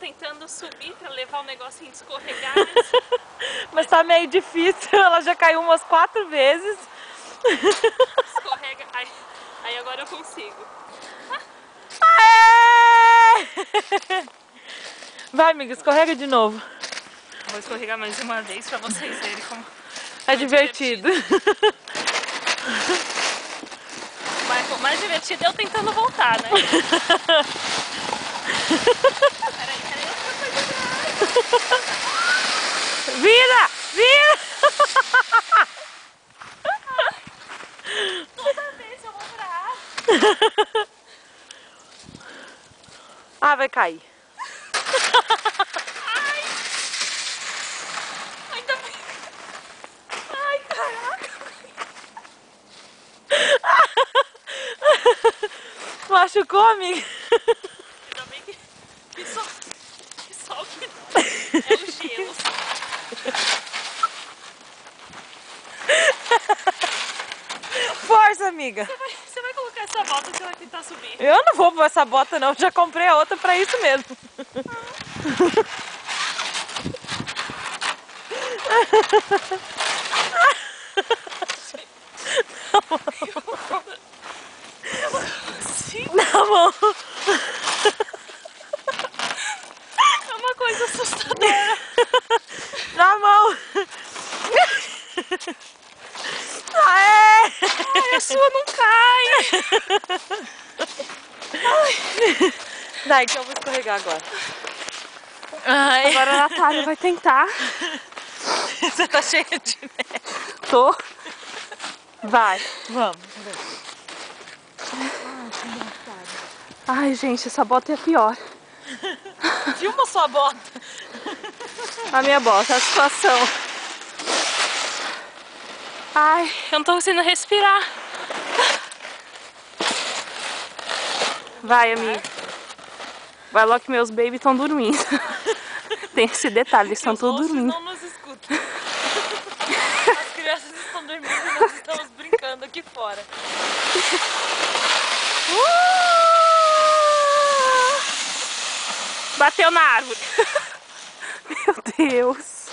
tentando subir pra levar o negocinho de escorregar, Mas tá meio difícil, ela já caiu umas 4 vezes. escorrega. Aí agora eu consigo. Aê! Vai, amiga, escorrega de novo. Vou escorregar mais uma vez pra vocês verem como É divertido. Mas o mais divertido é eu tentando voltar, né? Peraí, Vira! Vira! toda vez eu vou pra água. Ah, vai cair. Ai! Ainda bem. Ai, caraca! Machucou, amiga? Ainda bem que só o que dói é o gelo. Força, amiga. Você vai colocar essa bota e você vai tentar subir. Eu não vou pôr essa bota, não. Já comprei a outra pra isso mesmo. Na mão. É uma coisa assustadora. Na mão. Aê! Ai, a sua não cai. Daí que eu vou escorregar agora. Ai. Agora a Natália vai tentar. Você tá cheia de neve. Tô. Vai, vamos. Ai, gente, essa bota é a pior. Filma sua bota. A minha bota, a situação. Ai, eu não tô conseguindo respirar. Vai, amiga. Vai logo que meus baby estão dormindo. Tem esse detalhe, eles estão todos dormindo. Não nos escutam. As crianças estão dormindo e nós estamos brincando aqui fora. Bateu na árvore. Meu Deus.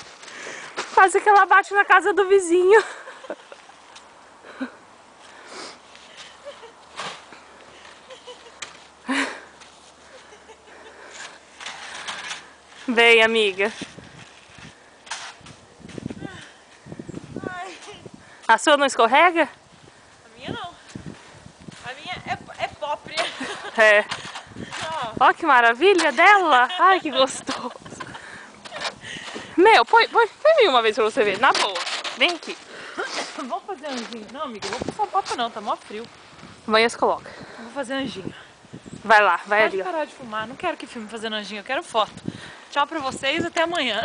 Quase que ela bate na casa do vizinho. Vem, amiga. Ai, A sua não escorrega? a minha não. A minha é própria. É. Ó. Ó que maravilha dela. Ai, que gostoso. Meu, põe aí uma vez pra você ver. Na boa. Vem aqui. Vamos fazer anjinho. Não, amiga, eu vou pôr sua bota não, tá mó frio. Amanhã você coloca. Eu vou fazer anjinho. Vai lá, vai Pode ali, ó. parar de fumar, não quero que filme fazendo anjinho, eu quero foto. Tchau pra vocês, até amanhã.